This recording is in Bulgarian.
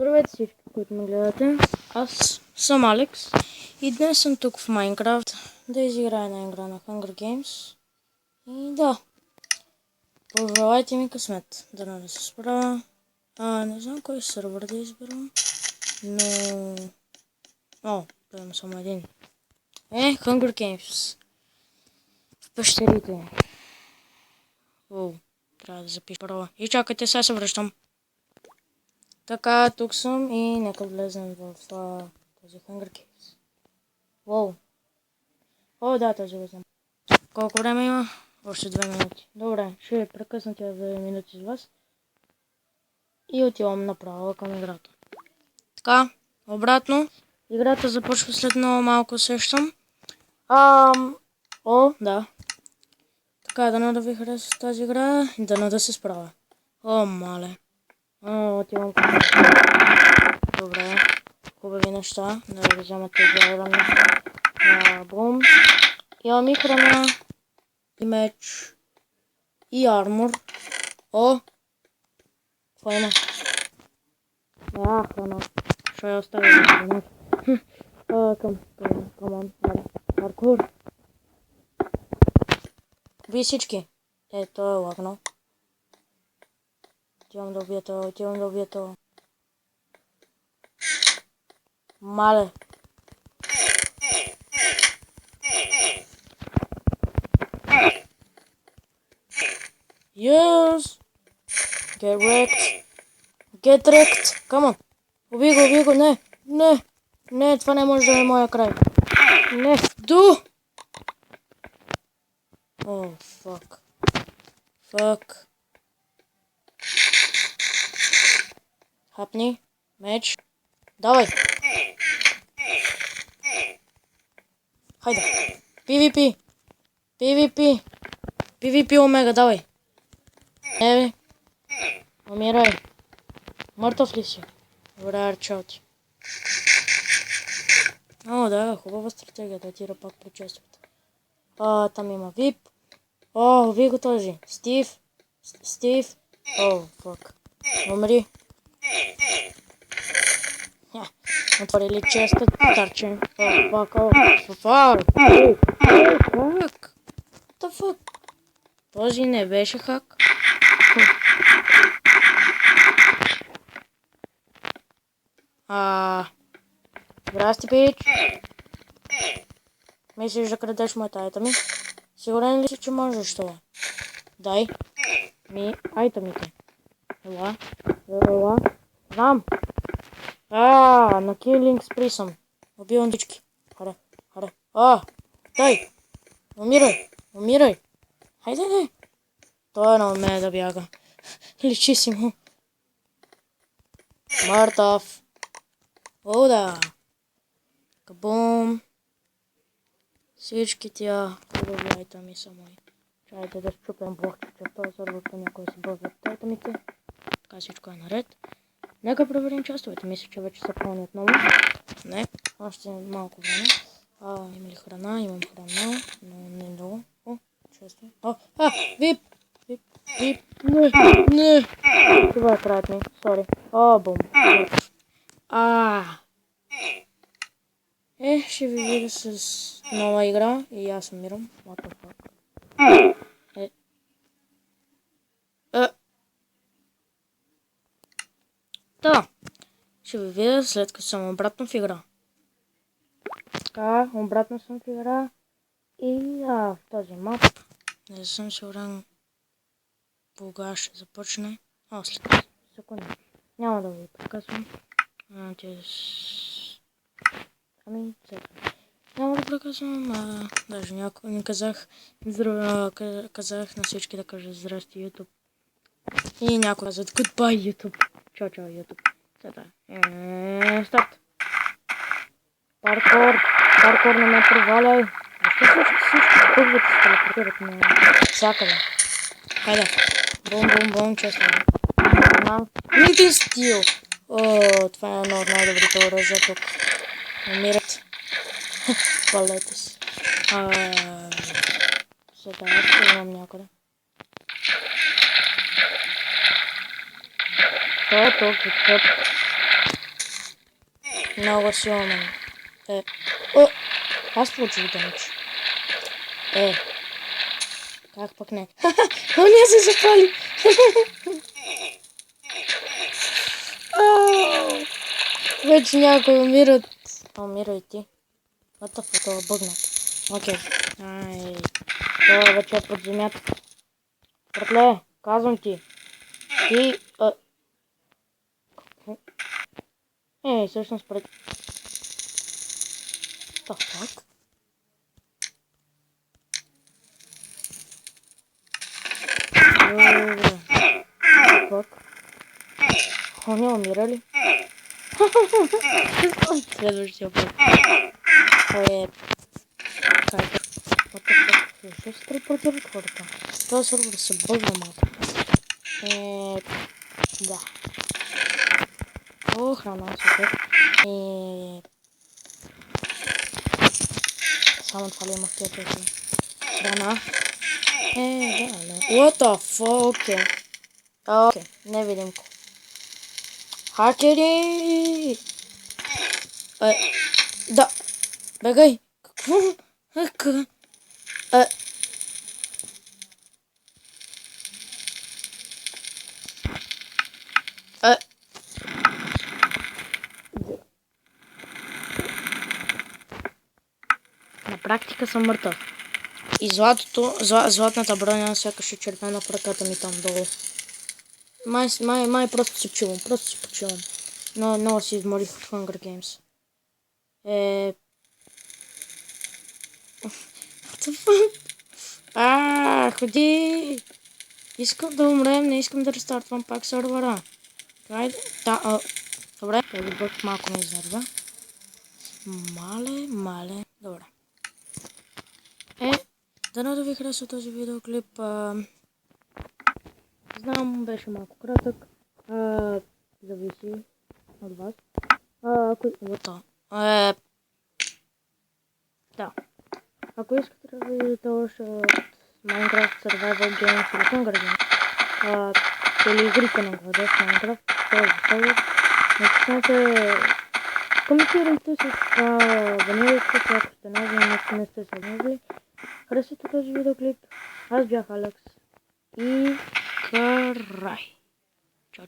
Здравейте всички, които ме гледате. Аз съм Алекс и днес съм тук в Майнкрафт да изиграя една игра на Hunger Games. И да, пожелайте ми късмет, дано да се справя. Не знам кой сървър да изберам, но... да имам само един. Hunger Games. В пещерите. Трябва да запиша първа. И чакайте, сега се връщам. Така, тук съм и нека влезем в този Hunger Games. Да, този го знам. Колко време има? Още 2 минути. Добре, ще прекъсна тя 2 минути с вас. И отивам направо към играта. Така, обратно. Играта започва след много малко, усещам. Да. Така, дано да ви хареса тази игра и дано да се справя. Мале. Отивам към играта. Добре. Хубави неща. Да взема тези айрон неща. Бум. Имам и храна. И меч. И армор. Какво има? Храна. Що я оставя за храна? Камон. Паркур. Вие всички. Той е лагнал. Отивам да убия това. Мале. Yes! Get wrecked! Come on! Убий го! Не! Това не може да е моя край. Не! Fuck. Хапни. Меч. Давай! Хайде! PvP Омега, давай! Не, умирай! Мъртъв ли си? Добре, чао ти. Да, хубава стратегия да тира пак причестват. Там има VIP. Убий го този. Стив. Фак. Умри. Отворили честа, тарче. Фак. What the fuck? Този не беше хак. Здрасти, пич. Мислиш да крадеш моята айтами? Сигурен ли си, че можеш това? Дай ми айтамите. Ела. Знам. На килинг спри съм. Убивам всички. Харе. Дай. Умирай. Хайде. Той не умее да бяга. Личи си му. Мъртъв. Да. Кабум. Всички тия хубави айтами са мои. Чайте да щупям блокчета в този сървър, по някой се бълват айтамите. Така всичко е наред. Нека проверим частовете. Мисля, че вече са пълни отново. Не, още малко време. Има ли храна? Имам храна, но не много. Често. Вип! Не! Това е краят ми. Сори. Бум. Ще ви видя с нова игра и аз умирам. What the fuck? Да. Ще ви видя след като съм обратно в игра. Така, обратно съм в игра. И в този мап. Не съм сигурен кога ще започне. След секунда. Няма да ви прекъсвам. Няма да прекъсвам. Даже някой не казах. Казах на всички да кажа здрасти, YouTube. И някой казват goodbye, YouTube. Чао, YouTube. Старт. Паркур не ме проваляй. Защо всички бъгват се телепортират на всякъде? Хайде. Бум, честно. Нитин стил. Това е едно от най-добрите оръжия тук. Умират. Палете си. Сега ще имам някъде. Той е тук. Много си умен. О! Аз получих дъмч. Как пък не? Ония се запали! Вече някой умират. Умира и ти. What the fuck, това е бъгнат. Окей. Ай. Това вече е под земята. Братле, казвам ти. Ти... всъщност пред... The fuck? Fuck. Оня умира ли? Следващия път. What the fuck? Защо се телепортират хората? Това сервер се бъгна малко. Да. О, храна, супер. Само това ли имах тия тези? Храна. Да. What the fuck? Окей, невидимко. Хакери! Да. Бегай. Какво? На практика съм мъртъв. И златната броня сякаш е червена в ръката ми там долу. Май просто се почувам. Но много си изморих от Hunger Games. What the fuck? Ходи! Искам да умрем, не искам да рестартвам пак сървъра. Добре, бък малко ме изнервя. Мале. Добре. Дано да ви хареса този видеоклип. Знам, беше малко кратък. Зависи от вас. Да. Ако искате да видите още от Minecraft Survival Games или Hunger Games, или игрите на глада в Minecraft, този сервер, напишете, коментирайте с абонирайте се, ако сте нови и не сте се абонирали. Харесайте този видеоклип. Аз бях Алекс и край. Чао.